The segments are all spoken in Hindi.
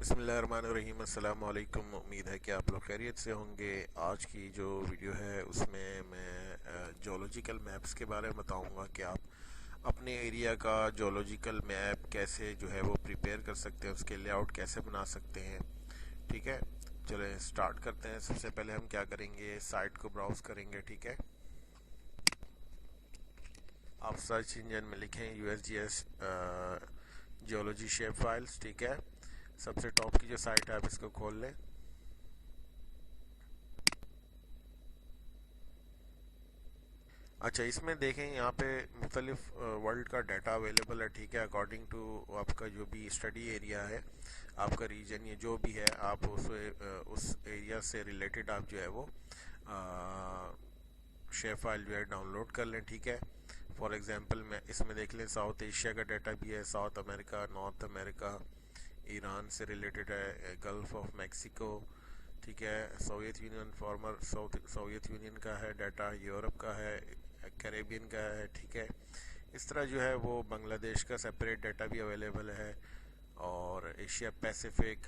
बिस्मिल्लाहिर्रहमानिर्रहीम। अस्सलाम वालेकुम। उम्मीद है कि आप लोग खैरियत से होंगे। आज की जो वीडियो है उसमें मैं जोलॉजिकल मैप्स के बारे में बताऊंगा कि आप अपने एरिया का जोलॉजिकल मैप कैसे जो है वो प्रिपेयर कर सकते हैं, उसके लेआउट कैसे बना सकते हैं। ठीक है, चलें स्टार्ट करते हैं। सबसे पहले हम क्या करेंगे, साइट को ब्राउज़ करेंगे। ठीक है, आप सर्च इंजन में लिखें USGS जियोलॉजी शेप फाइल्स। ठीक है, सबसे टॉप की जो साइट है आप इसको खोल लें। अच्छा, इसमें देखें यहाँ पे मुख्तलिफ वर्ल्ड का डाटा अवेलेबल है। ठीक है, अकॉर्डिंग टू आपका जो भी स्टडी एरिया है, आपका रीजन, ये जो भी है, आप उस एरिया से रिलेटेड आप जो है वो शेयर फाइल जो है डाउनलोड कर लें। ठीक है, फॉर एग्जांपल मैं इसमें देख लें, साउथ एशिया का डाटा भी है, south America, north America, Iran से रिलेटेड है, गल्फ ऑफ मैक्सिको। ठीक है, Soviet union, former Soviet union का है डाटा, यूरोप का है, कैरेबियन का है। ठीक है, इस तरह जो है वो बांग्लादेश का सेपरेट डाटा भी अवेलेबल है, और Asia Pacific,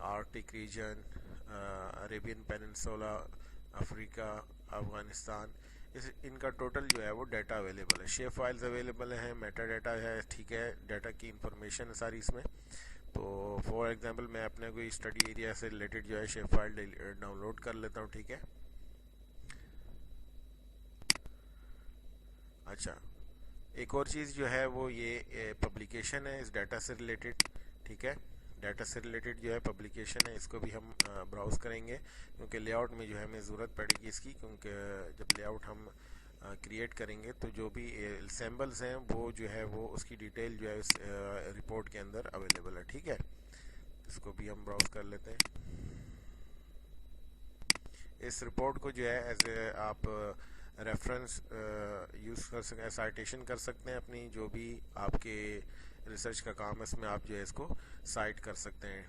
Arctic region, Arabian peninsula, Africa, Afghanistan, इस इनका टोटल जो है वो डाटा अवेलेबल है। शेप फाइल्स अवेलेबल हैं, मेटा डाटा है। ठीक है, डाटा की इंफॉर्मेशन है सारी इसमें। तो फॉर एग्जांपल मैं अपने कोई स्टडी एरिया से रिलेटेड जो है शेप फाइल डाउनलोड कर लेता हूँ। ठीक है, अच्छा, एक और चीज़ जो है वो ये पब्लिकेशन है इस डाटा से रिलेटेड। ठीक है, डाटा से रिलेटेड जो है पब्लिकेशन है, इसको भी हम ब्राउज़ करेंगे, क्योंकि लेआउट में जो है हमें ज़रूरत पड़ेगी इसकी, क्योंकि जब लेआउट हम क्रिएट करेंगे तो जो भी सैम्बल्स हैं वो जो है वो उसकी डिटेल जो है इस रिपोर्ट के अंदर अवेलेबल है। ठीक है, इसको भी हम ब्राउज़ कर लेते हैं। इस रिपोर्ट को जो है एज ए आप रेफरेंस यूज़ कर सकते हैं, साइटेशन कर सकते हैं अपनी जो भी आपके रिसर्च का काम है, इसमें आप जो है इसको साइट कर सकते हैं।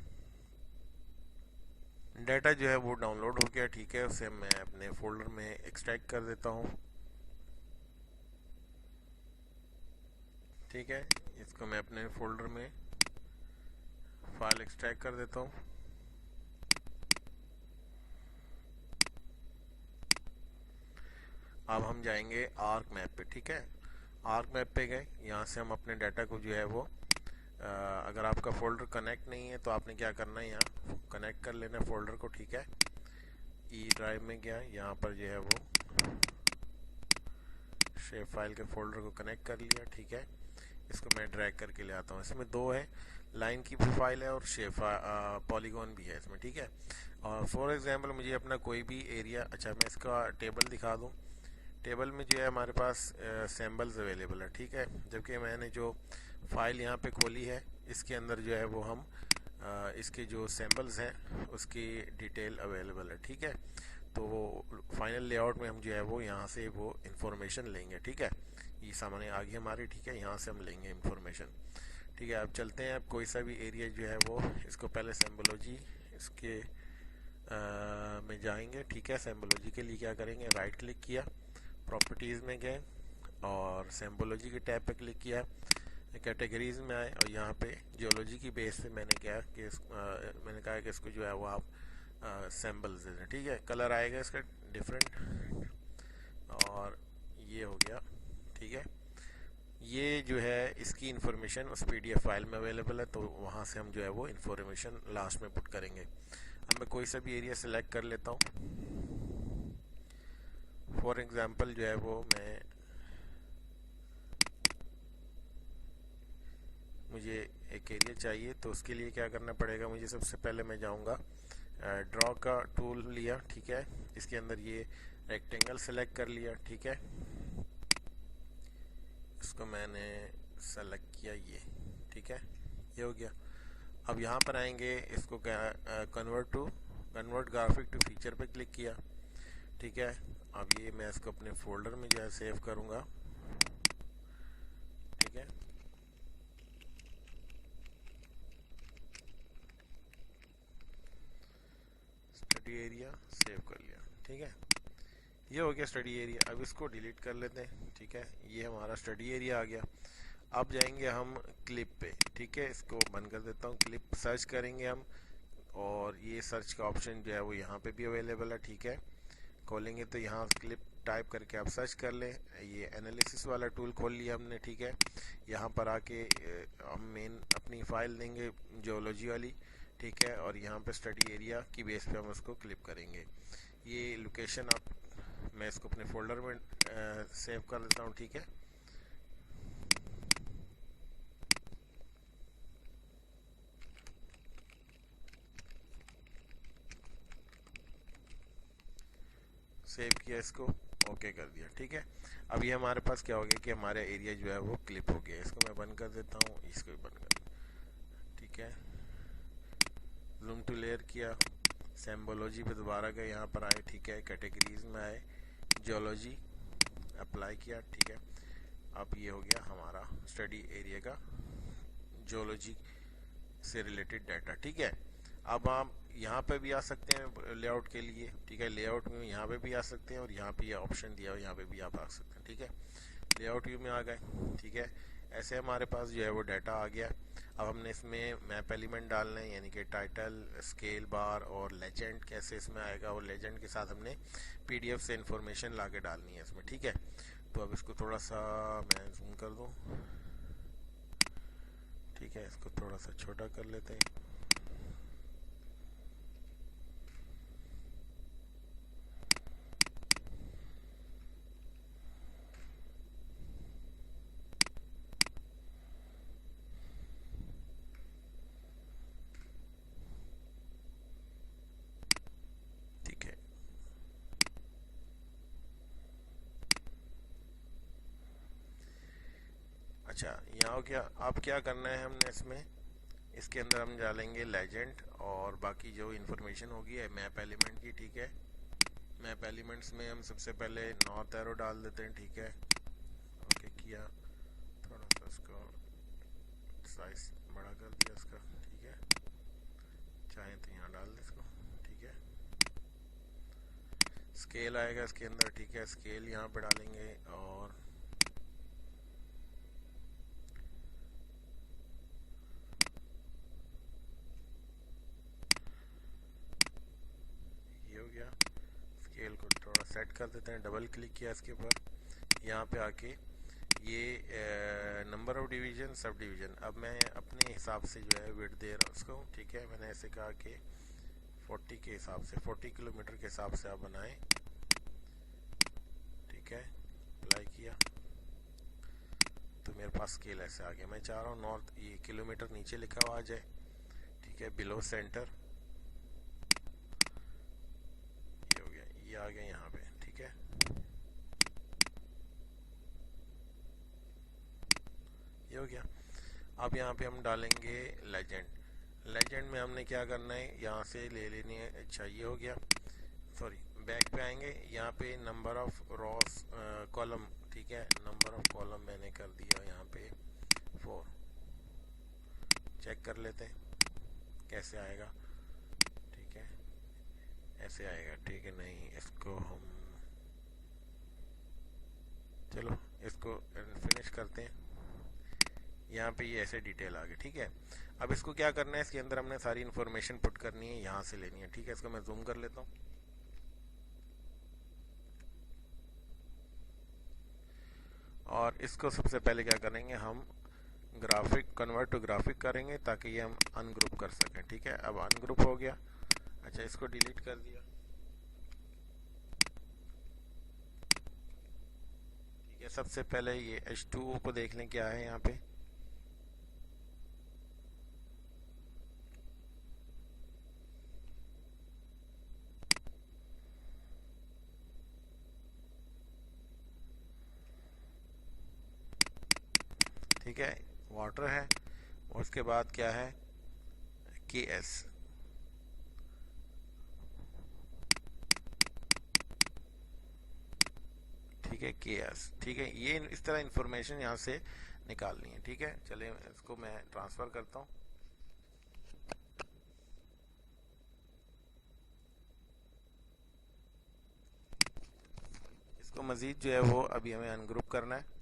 डाटा जो है वो डाउनलोड हो गया। ठीक है, उसे मैं अपने फोल्डर में एक्सट्रैक्ट कर देता हूँ। ठीक है, इसको मैं अपने फोल्डर में फाइल एक्सट्रैक्ट कर देता हूँ। अब हम जाएंगे आर्क मैप पे। ठीक है, आर्क मैप पे गए, यहाँ से हम अपने डाटा को जो है वो अगर आपका फोल्डर कनेक्ट नहीं है तो आपने क्या करना है, यहाँ कनेक्ट कर लेना फोल्डर को। ठीक है, ई ड्राइव में गया, यहाँ पर जो है वो शेप फाइल के फोल्डर को कनेक्ट कर लिया। ठीक है, इसको मैं ड्रैग करके ले आता हूँ। इसमें दो है, लाइन की भी फाइल है और शेप पॉलीगॉन भी है इसमें। ठीक है, और फॉर एग्जांपल मुझे अपना कोई भी एरिया, अच्छा मैं इसका टेबल दिखा दूँ। टेबल में जो है हमारे पास सैम्बल्स अवेलेबल है। ठीक है, जबकि मैंने जो फाइल यहाँ पे खोली है इसके अंदर जो है वो हम इसके जो सैम्बल्स हैं उसकी डिटेल अवेलेबल है। ठीक है, तो फाइनल लेआउट में हम जो है वो यहाँ से वो इंफॉर्मेशन लेंगे। ठीक है, ये सामने आ गई हमारी। ठीक है, यहाँ से हम लेंगे इंफॉर्मेशन। ठीक है, अब चलते हैं। अब कोई सा भी एरिया जो है वो इसको पहले सैम्बोलॉजी इसके में जाएंगे। ठीक है, सैम्बोलॉजी के लिए क्या करेंगे, राइट क्लिक किया, प्रॉपर्टीज़ में गए और सैम्बोलॉजी के टैब पे क्लिक किया, कैटेगरीज में आए और यहाँ पे जियोलॉजी की बेस पे मैंने क्या कि मैंने कहा कि इसको जो है वो आप सैम्बल्स दे दें। ठीक है, कलर आएगा इसका डिफरेंट, और ये हो गया। ठीक है, ये जो है इसकी इंफॉर्मेशन उस PDF फाइल में अवेलेबल है, तो वहाँ से हम जो है वो इंफॉर्मेशन लास्ट में पुट करेंगे। अब मैं कोई सा भी एरिया सेलेक्ट कर लेता हूँ। फॉर एग्जांपल जो है वो मुझे एक एरिया चाहिए, तो उसके लिए क्या करना पड़ेगा, मुझे सबसे पहले मैं जाऊंगा ड्रॉ का टूल लिया। ठीक है, इसके अंदर ये रेक्टेंगल सेलेक्ट कर लिया। ठीक है, इसको मैंने सेलेक्ट किया, ये ठीक है, ये हो गया। अब यहाँ पर आएंगे, इसको क्या कन्वर्ट ग्राफिक टू फीचर पे क्लिक किया। ठीक है, अब ये मैं इसको अपने फोल्डर में जो है सेव करूँगा। ठीक है, स्टडी एरिया सेव कर लिया। ठीक है, ये हो गया स्टडी एरिया। अब इसको डिलीट कर लेते हैं। ठीक है, ये हमारा स्टडी एरिया आ गया। अब जाएंगे हम क्लिप पे, ठीक है। इसको बंद कर देता हूँ। क्लिप सर्च करेंगे हम, और ये सर्च का ऑप्शन जो है वो यहाँ पे भी अवेलेबल है, ठीक है। खोलेंगे तो यहाँ क्लिप टाइप करके आप सर्च कर लें। ये एनालिसिस वाला टूल खोल लिया हमने, ठीक है। यहाँ पर आके हम मेन अपनी फाइल देंगे जियोलॉजी वाली, ठीक है। और यहाँ पे स्टडी एरिया की बेस पे हम उसको क्लिप करेंगे। ये लोकेशन आप, मैं इसको अपने फोल्डर में सेव कर देता हूँ, ठीक है। सेव किया, इसको ओके कर दिया, ठीक है। अब ये हमारे पास क्या हो गया कि हमारा एरिया जो है वो क्लिप हो गया। इसको मैं बंद कर देता हूँ, इसको भी बंद कर, ठीक है। जूम टू लेयर किया, सिंबोलॉजी पे दोबारा गए, यहाँ पर आए, ठीक है। कैटेगरीज में आए, जियोलॉजी अप्लाई किया, ठीक है। अब ये हो गया हमारा स्टडी एरिया का जियोलॉजी से रिलेटेड डाटा, ठीक है। अब आप यहाँ पे भी आ सकते हैं लेआउट के लिए, ठीक है। लेआउट में यहाँ पे भी आ सकते हैं, और यहाँ पे ये ऑप्शन दिया हो, यहाँ पे भी आप आ सकते हैं, ठीक है। लेआउट व्यू में आ गए, ठीक है। ऐसे हमारे पास जो है वो डाटा आ गया। अब हमने इसमें मैप एलिमेंट डालना है, यानी कि टाइटल, स्केल बार और लेजेंड कैसे इसमें आएगा, और लेजेंड के साथ हमने पीडीएफ से इंफॉर्मेशन ला के डालनी है इसमें, ठीक है। तो अब इसको थोड़ा सा मैं जूम कर दूँ, ठीक है। इसको थोड़ा सा छोटा कर लेते हैं। ठीक है, अच्छा यहाँ क्या, अब क्या करना है हमने इसमें, इसके अंदर हम डालेंगे लेजेंड और बाकी जो इन्फॉर्मेशन होगी है मैप एलिमेंट की, ठीक है। मैप एलिमेंट्स में हम सबसे पहले नॉर्थ एरो डाल देते हैं, ठीक है। ओके किया, थोड़ा सा इसको साइज बड़ा कर दिया इसका, ठीक है। चाहे तो यहाँ डाल दे इसको, ठीक है। स्केल आएगा इसके अंदर, ठीक है। स्केल यहाँ पे डालेंगे, और ये हो गया। स्केल को थोड़ा सेट कर देते हैं, डबल क्लिक किया इसके ऊपर, यहाँ पे आके ये number of division, sub division, अब मैं अपने हिसाब से जो है विड्थ दे रहा हूँ उसको, ठीक है। मैंने ऐसे कहा कि 40 के हिसाब से, 40 किलोमीटर के हिसाब से आप बनाएं, ठीक है। अप्लाई किया तो मेरे पास स्केल ऐसे आ गया। मैं चाह रहा हूँ नॉर्थ ये किलोमीटर नीचे लिखा हुआ आ जाए, ठीक है। बिलो सेंटर, ये हो गया, ये आ गया यहाँ पे, ठीक है। ये हो गया। अब यहाँ पे हम डालेंगे लेजेंड। लेजेंड में हमने क्या करना है, यहाँ से ले लेनी है, अच्छा ये हो गया। सॉरी, बैक पे आएंगे, यहाँ पे नंबर ऑफ रॉस कॉलम, ठीक है। नंबर ऑफ कॉलम मैंने कर दिया यहाँ पे 4। चेक कर लेते हैं कैसे आएगा, ठीक है। ऐसे आएगा, ठीक है। नहीं, इसको हम, चलो इसको फिनिश करते हैं। यहाँ पे ये ऐसे डिटेल आ गई, ठीक है। अब इसको क्या करना है, इसके अंदर हमने सारी इन्फॉर्मेशन पुट करनी है, यहाँ से लेनी है, ठीक है। इसको मैं जूम कर लेता हूँ, और इसको सबसे पहले क्या करेंगे हम, ग्राफिक कन्वर्ट टू ग्राफिक करेंगे ताकि ये हम अनग्रुप कर सकें, ठीक है। अब अनग्रुप हो गया, अच्छा इसको डिलीट कर दिया, ठीक है। सबसे पहले ये H2O को देख लें क्या है यहाँ पे, ठीक है। वाटर है, और उसके बाद क्या है, KS, ठीक है। KS, ठीक है। ये इस तरह इंफॉर्मेशन यहाँ से निकालनी है, ठीक है। चलिए इसको मैं ट्रांसफर करता हूँ। इसको मजीद जो है वो अभी हमें अनग्रुप करना है,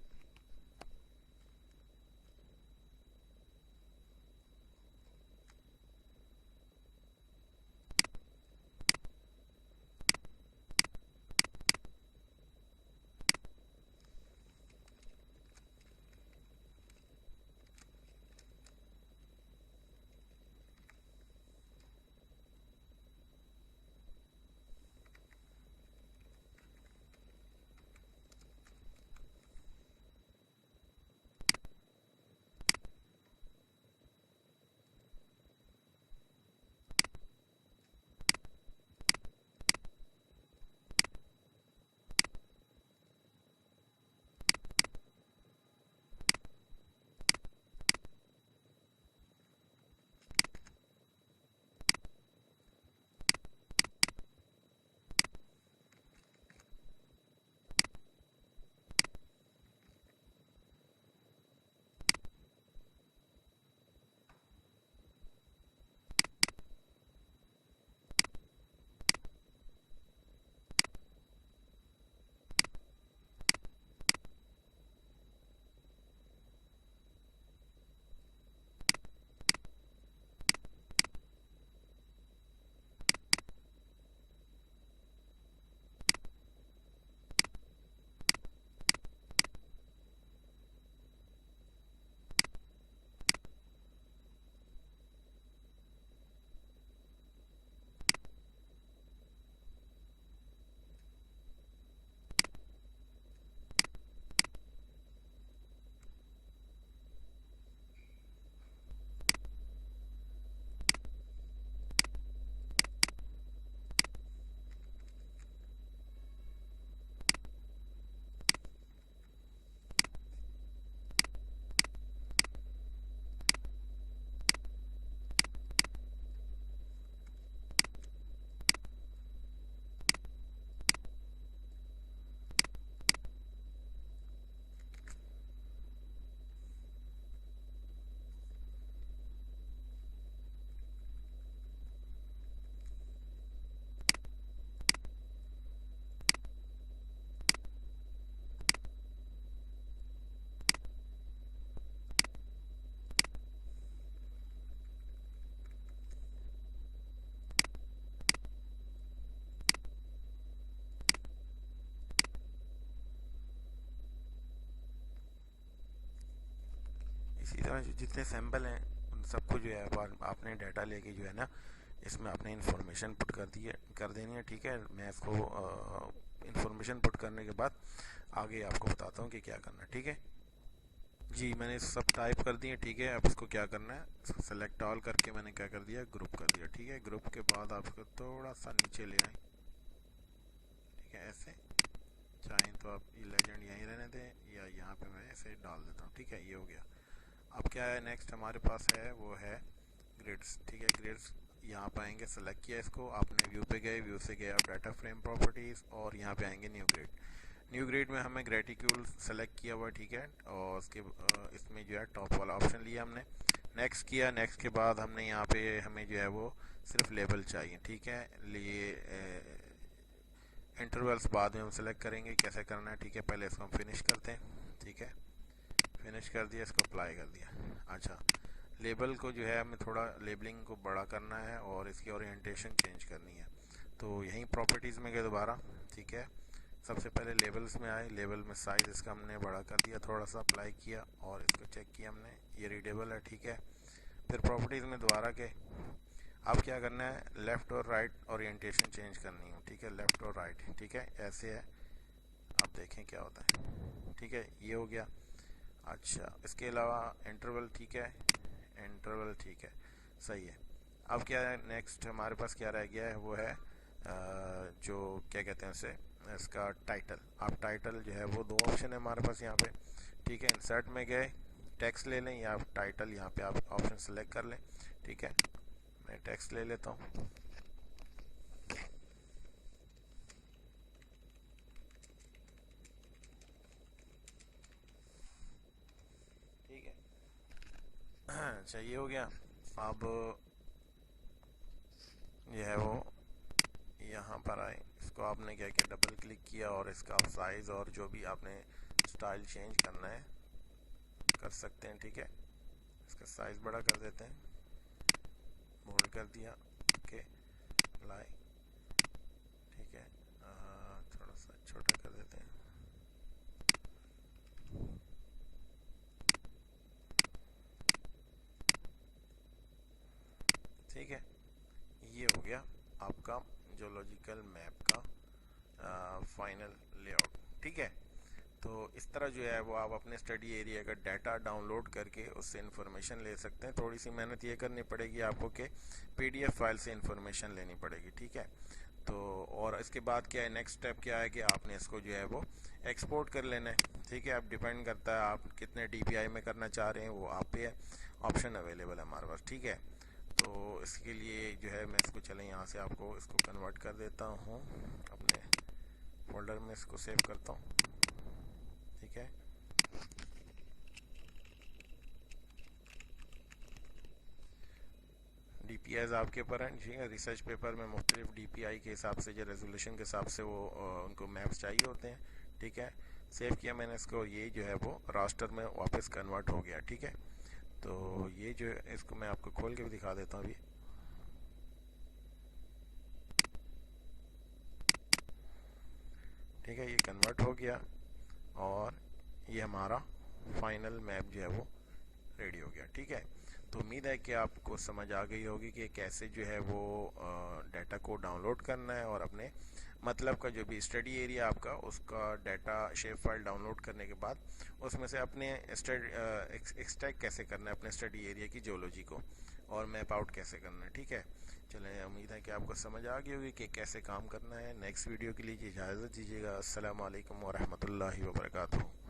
तरह जितने सैम्पल हैं उन सबको जो है आपने डाटा लेके जो है ना इसमें आपने इंफॉर्मेशन पुट कर देनी है, ठीक है। मैं इसको इंफॉर्मेशन पुट करने के बाद आगे आपको बताता हूँ कि क्या करना है, ठीक है जी। मैंने सब टाइप कर दिए, ठीक है। अब इसको क्या करना है, इसको सेलेक्ट ऑल करके मैंने क्या कर दिया, ग्रुप कर दिया, ठीक है। ग्रुप के बाद आपको थोड़ा सा नीचे ले आए, ठीक है, ऐसे। चाहें तो आप ये लेजेंड यहीं रहने दें या यहाँ पे मैं ऐसे डाल देता हूँ, ठीक है। ये हो गया। अब क्या है नेक्स्ट हमारे पास है, वो है ग्रिड्स, ठीक है। ग्रिड्स यहाँ पे आएंगे, सेलेक्ट किया इसको आपने, व्यू पे गए, व्यू से गए आप डाटा फ्रेम प्रॉपर्टीज और यहाँ पे आएंगे न्यू ग्रिड। न्यू ग्रिड में हमें ग्रेटिक्यूल सेलेक्ट किया हुआ, ठीक है। और उसके इसमें जो है टॉप वाला ऑप्शन लिया हमने, नेक्स्ट किया। नेक्स्ट के बाद हमने यहाँ पे हमें जो है वो सिर्फ लेबल चाहिए, ठीक है। लिए इंटरवल्स बाद में हम सेलेक्ट करेंगे कैसे करना है, ठीक है। पहले इसको हम फिनिश करते हैं, ठीक है। फिनिश कर दिया, इसको अप्लाई कर दिया। अच्छा, लेबल को जो है हमें थोड़ा लेबलिंग को बड़ा करना है और इसकी ओरिएंटेशन चेंज करनी है। तो यहीं प्रॉपर्टीज़ में गए दोबारा, ठीक है। सबसे पहले लेबल्स में आए, लेबल में साइज़ इसका हमने बड़ा कर दिया, थोड़ा सा अप्लाई किया और इसको चेक किया हमने, ये रीडेबल है, ठीक है। फिर प्रॉपर्टीज़ में दोबारा गए। अब क्या करना है, लेफ़्ट और राइट ओरिएंटेशन चेंज करनी है, ठीक है। लेफ़्ट और राइट, ठीक है, ऐसे है। अब देखें क्या होता है, ठीक है। ये हो गया। अच्छा, इसके अलावा इंटरवल, ठीक है, इंटरवल, ठीक है, सही है। अब क्या है नेक्स्ट हमारे पास क्या रह गया है, वो है जो क्या कहते हैं उसे, इसका टाइटल। आप टाइटल जो है वो दो ऑप्शन है हमारे पास यहाँ पे, ठीक है। इंसर्ट में गए, टेक्स्ट ले लें या टाइटल, यहाँ पे आप ऑप्शन सेलेक्ट कर लें, ठीक है। मैं टेक्स्ट ले लेता हूँ, ठीक है। अच्छा, ये हो गया। अब ये है वो यहाँ पर आए, इसको आपने क्या किया, डबल क्लिक किया और इसका साइज़ और जो भी आपने स्टाइल चेंज करना है कर सकते हैं, ठीक है। इसका साइज़ बड़ा कर देते हैं, बोल्ड कर दिया, ओके, अप्लाई, ठीक है। थोड़ा सा छोटा कर देते हैं, ठीक है। ये हो गया आपका जियोलॉजिकल मैप का फाइनल लेआउट, ठीक है। तो इस तरह जो है वो आप अपने स्टडी एरिया का डाटा डाउनलोड करके उससे इन्फॉर्मेशन ले सकते हैं। थोड़ी सी मेहनत ये करनी पड़ेगी आपको कि पीडीएफ फाइल से इन्फॉर्मेशन लेनी पड़ेगी, ठीक है। तो और इसके बाद क्या है, नेक्स्ट स्टेप क्या है कि आपने इसको जो है वो एक्सपोर्ट कर लेना है, ठीक है। अब डिपेंड करता है आप कितने डीपीआई में करना चाह रहे हैं, वो आप पे है। ऑप्शन अवेलेबल है हमारे पास, ठीक है। तो इसके लिए जो है मैं इसको चले यहाँ से आपको इसको कन्वर्ट कर देता हूँ, अपने फोल्डर में इसको सेव करता हूँ, ठीक है। डीपीआईज आपके ऊपर हैं, ठीक है। रिसर्च पेपर में मुख्तलिफ डीपीआई के हिसाब से, जो रेजोल्यूशन के हिसाब से वो उनको मैप्स चाहिए होते हैं, ठीक है। सेव किया मैंने इसको, ये जो है वो रास्टर में वापस कन्वर्ट हो गया, ठीक है। तो ये जो है इसको मैं आपको खोल के भी दिखा देता हूँ अभी, ठीक है। ये कन्वर्ट हो गया और ये हमारा फाइनल मैप जो है वो रेडी हो गया, ठीक है। तो उम्मीद है कि आपको समझ आ गई होगी कि कैसे जो है वो डाटा को डाउनलोड करना है और अपने मतलब का जो भी स्टडी एरिया आपका, उसका डाटा शेप फाइल डाउनलोड करने के बाद उसमें से अपने एक्सट्रैक्ट कैसे करना है अपने स्टडी एरिया की जियोलॉजी को और मैप आउट कैसे करना है, ठीक है। चलें, उम्मीद है कि आपको समझ आ गई होगी कि कैसे काम करना है। नेक्स्ट वीडियो के लिए इजाज़त दीजिएगा। अस्सलाम वालेकुम वरहमतुल्लाहि वबरकातुहू।